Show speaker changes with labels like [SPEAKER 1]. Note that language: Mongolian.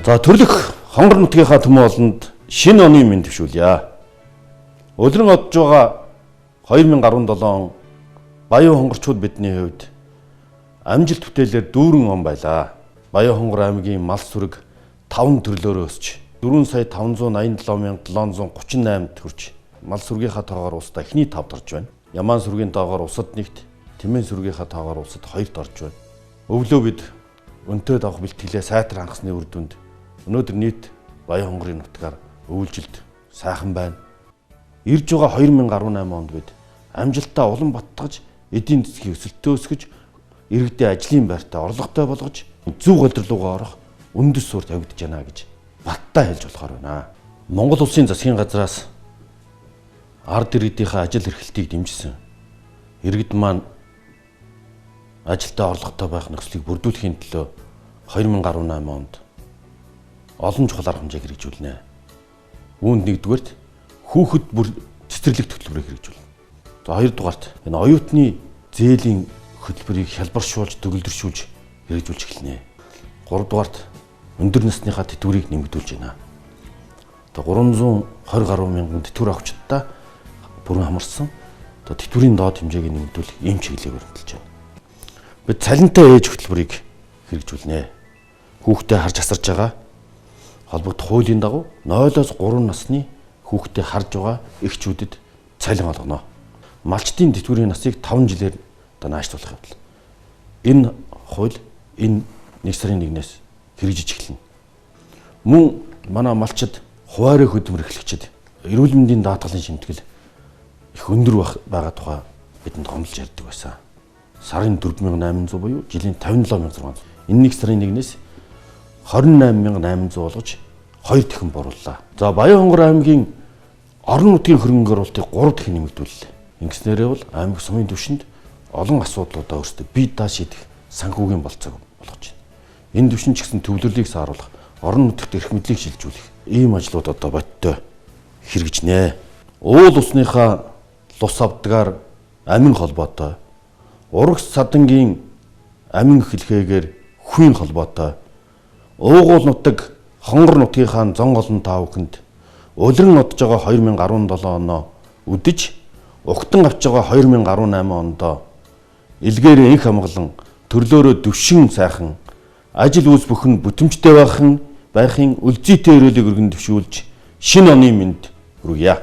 [SPEAKER 1] За төрлөх хонгор нутгийнхаа төмөн олонд шинэ оны мэнд төвшүүлье. Өлрөн одж байгаа 2017 Баян хонгорчууд бидний хувьд амжилт бүтээлээр дүүрэн он байлаа. Баян хонгор аймгийн мал сүрэг 5 төрлөөр өсч 4,587,738-д хүрч мал сүргийнхаа тоогоор улсад эхний 5-д орж байна. Ямаан сүргийн тоогоор улсад 1-т, Тэмээн сүргийнхаа тоогоор улсад 2-д орж байна. Өвлөө бид өнтөөд авах бэлтгэлээ сайтар хангасны үр дүнд өнөөдөр нийт Баян хонгорын нутгаар өвлжилт сайхан байна. Ирж байгаа 2018 онд бид амжилтаа улам баттгаж, эдийн засгийг өсөлтөө өсгөж, иргэдийн ажлын байртаа орлоготой болгож, зөв голдрол руугаа орох үндэс суурь тавигдж байна гэж баттай хэлж болохоор байна. Монгол улсын засгийн газраас ард иргэдийнхээ ажил эрхлэлтийг дэмжсэн. Иргэд маань ажилтаа орлоготой байх нөхцөлийг бүрдүүлэхийн төлөө 2018 онд олон чухал арга хэмжээг хэрэгжүүлнэ. Үүнд нэгдүгээрт хүүхэд бүр цэцэрлэг төлбөрийг хэрэгжүүлнэ. За хоёрдугаарт энэ оюутны зээлийн хөтөлбөрийг хялбаршуулж, төгөлдршүүлж хэрэгжүүлж эхэлнэ. Гуравдугаарт өндөр насныхаа тэтгэврийг нэмэгдүүлж байна. Одоо 320 гаруй мянган тэтгэвэр авчдаа бүрэн хамарсан. Одоо тэтгэврийн доод хэмжээг нэмэгдүүлэх ийм чиглэлээр өрнөдөлж байна. Бид цалинтай ээж хөтөлбөрийг хэрэгжүүлнэ. Хүүхдээ харж асарж байгаа холбогдох хуулийн дагуу 0-3 насны хүүхдээ харж байгаа эхчүүдэд цалин олгоно. Малчдын тэтгэврийн насыг 5 жилээр одоо наашлуулах явдал. Энэ хууль энэ 1 сарын 1-ээс хэрэгжиж эхэлнэ. Мөн манай малчид хуваарь хөдөлмөр эрхлэгчид эрүүл мэндийн даатгалын шимтгэл их өндөр байгаа тухай бидэнд гомдолж ярьдаг байсан. Сарын 4,800 буюу жилийн 57,600. Энэ 1 сарын 1-ээс 28,800 болгож 2 дахин борууллаа. За Баян хонгор аймгийн орон нутгийн хөрөнгө оруулалтыг 3 дахин нэмэгдүүллээ. Ингэснээрээ бол аймаг сумын түвшинд олон асуудлуудаа өөрсдөө бие даа шийдэх санхүүгийн болцоог болгож байна. Энэ түвшин ч гэсэн төвлөрлийг сааруулах, орон нутагт эрх мэдлийг шилжүүлэх ийм ажлууд одоо бодтой хэрэгжинэ. Уул усныхаа лус авдгаар амин холбоотой, урагш садангийн амин эхлэхээр хүйн холбоотой, уугуул нутаг хонгор нутгийнхаа зон голон таавханд өлрөн одж байгаа 2017 оноо үдэж, угтан авч байгаа 2018 ондоо илгээр энх амгалан төрлөөрөө дэвшин сайхан ажил үйлс бүхэн бүтэмжтэй байхын үлзийтэй өрөөлийг өргөн дэвшүүлж шинэ оны мэнд хүргье.